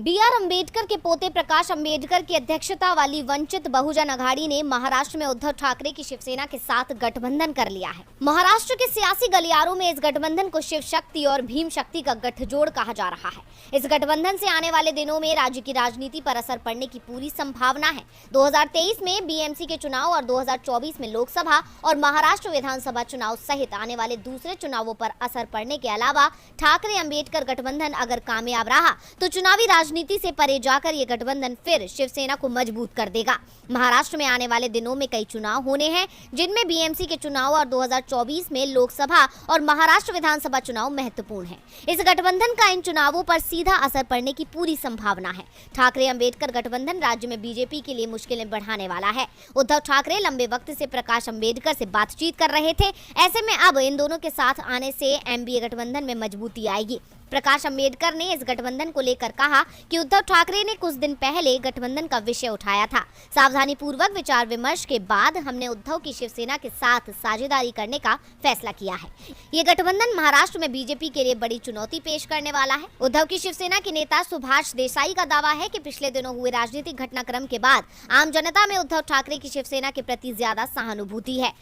B R. Ambedkar के पोते प्रकाश अम्बेडकर की अध्यक्षता वाली वंचित बहुजन अघाड़ी ने महाराष्ट्र में उद्धव ठाकरे की शिवसेना के साथ गठबंधन कर लिया है। महाराष्ट्र के सियासी गलियारों में इस गठबंधन को शिव शक्ति और भीम शक्ति का गठजोड़ कहा जा रहा है। इस गठबंधन से आने वाले दिनों में राज्य की राजनीति पर असर पड़ने की पूरी संभावना है। 2023 में बीएमसी के चुनाव और 2024 में लोकसभा और महाराष्ट्र विधानसभा चुनाव सहित आने वाले दूसरे चुनावों पर असर पड़ने के अलावा ठाकरे अम्बेडकर गठबंधन अगर कामयाब रहा तो चुनावी राजनीति से परे जाकर ये गठबंधन फिर शिवसेना को मजबूत कर देगा। महाराष्ट्र में आने वाले दिनों में कई चुनाव होने हैं, जिनमें बीएमसी के चुनाव और 2024 में लोकसभा और महाराष्ट्र विधानसभा चुनाव महत्वपूर्ण हैं। इस गठबंधन का इन चुनावों पर सीधा असर पड़ने की पूरी संभावना है। ठाकरे अम्बेडकर गठबंधन राज्य में बीजेपी के लिए मुश्किलें बढ़ाने वाला है। उद्धव ठाकरे लंबे वक्त से प्रकाश अम्बेडकर से बातचीत कर रहे थे। ऐसे में अब इन दोनों के साथ आने से एमबीए गठबंधन में मजबूती आएगी। प्रकाश अम्बेडकर ने इस गठबंधन को लेकर कहा कि उद्धव ठाकरे ने कुछ दिन पहले गठबंधन का विषय उठाया था। सावधानी पूर्वक विचार विमर्श के बाद हमने उद्धव की शिवसेना के साथ साझेदारी करने का फैसला किया है। ये गठबंधन महाराष्ट्र में बीजेपी के लिए बड़ी चुनौती पेश करने वाला है। उद्धव की शिवसेना के नेता सुभाष देसाई का दावा है कि पिछले दिनों हुए राजनीतिक घटनाक्रम के बाद आम जनता में उद्धव ठाकरे की शिवसेना के प्रति ज्यादा सहानुभूति है।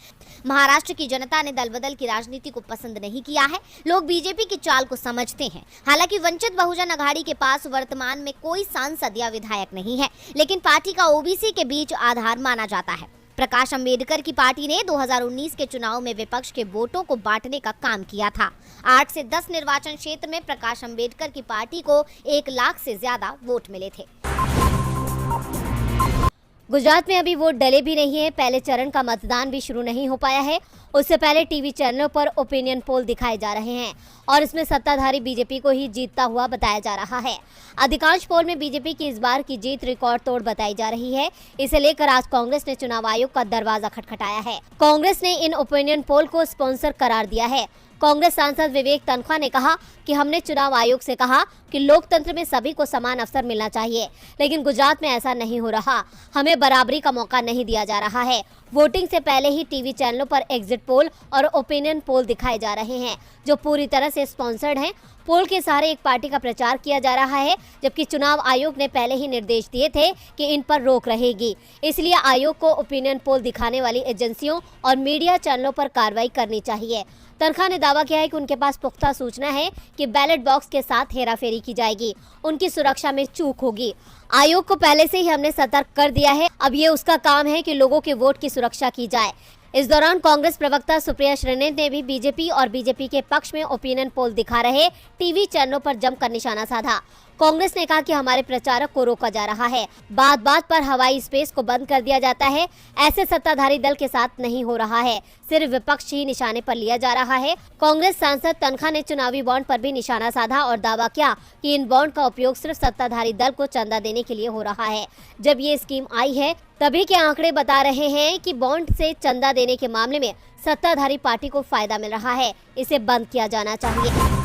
महाराष्ट्र की जनता ने दल बदल की राजनीति को पसंद नहीं किया है। लोग बीजेपी की चाल को समझते हैं। हालांकि वंचित बहुजन अघाड़ी के पास वर्तमान में कोई सांसद या विधायक नहीं है, लेकिन पार्टी का ओबीसी के बीच आधार माना जाता है। प्रकाश अम्बेडकर की पार्टी ने 2019 के चुनाव में विपक्ष के वोटों को बांटने का काम किया था। 8 से 10 निर्वाचन क्षेत्र में प्रकाश अम्बेडकर की पार्टी को 1 लाख से ज्यादा वोट मिले थे। गुजरात में अभी वोट डले भी नहीं है। पहले चरण का मतदान भी शुरू नहीं हो पाया है। उससे पहले टीवी चैनलों पर ओपिनियन पोल दिखाए जा रहे हैं और इसमें सत्ताधारी बीजेपी को ही जीतता हुआ बताया जा रहा है। अधिकांश पोल में बीजेपी की इस बार की जीत रिकॉर्ड तोड़ बताई जा रही है। इसे लेकर आज कांग्रेस ने चुनाव आयोग का दरवाजा खटखटाया है। कांग्रेस ने इन ओपिनियन पोल को स्पॉन्सर करार दिया है। कांग्रेस सांसद विवेक तनखा ने कहा कि हमने चुनाव आयोग से कहा कि लोकतंत्र में सभी को समान अवसर मिलना चाहिए, लेकिन गुजरात में ऐसा नहीं हो रहा। हमें बराबरी का मौका नहीं दिया जा रहा है। वोटिंग से पहले ही टीवी चैनलों पर एग्जिट पोल और ओपिनियन पोल दिखाए जा रहे हैं, जो पूरी तरह से स्पॉन्सर्ड हैं। पोल के सहारे एक पार्टी का प्रचार किया जा रहा है, जबकि चुनाव आयोग ने पहले ही निर्देश दिए थे कि इन पर रोक रहेगी। इसलिए आयोग को ओपिनियन पोल दिखाने वाली एजेंसियों और मीडिया चैनलों पर कार्रवाई करनी चाहिए। तनखा ने दावा किया है कि उनके पास पुख्ता सूचना है कि बैलेट बॉक्स के साथ हेराफेरी की जाएगी, उनकी सुरक्षा में चूक होगी। आयोग को पहले से ही हमने सतर्क कर दिया है। अब ये उसका काम है कि लोगों के वोट की सुरक्षा की जाए। इस दौरान कांग्रेस प्रवक्ता सुप्रिया श्रीनेत ने भी बीजेपी और बीजेपी के पक्ष में ओपिनियन पोल दिखा रहे टीवी चैनलों पर जमकर निशाना साधा। कांग्रेस ने कहा कि हमारे प्रचारक को रोका जा रहा है। बात बात पर हवाई स्पेस को बंद कर दिया जाता है। ऐसे सत्ताधारी दल के साथ नहीं हो रहा है, सिर्फ विपक्ष ही निशाने पर लिया जा रहा है। कांग्रेस सांसद तनखा ने चुनावी बॉन्ड पर भी निशाना साधा और दावा किया कि इन बॉन्ड का उपयोग सिर्फ सत्ताधारी दल को चंदा देने के लिए हो रहा है। जब ये स्कीम आई है तभी के आंकड़े बता रहे हैं कि बॉन्ड से चंदा देने के मामले में सत्ताधारी पार्टी को फायदा मिल रहा है। इसे बंद किया जाना चाहिए।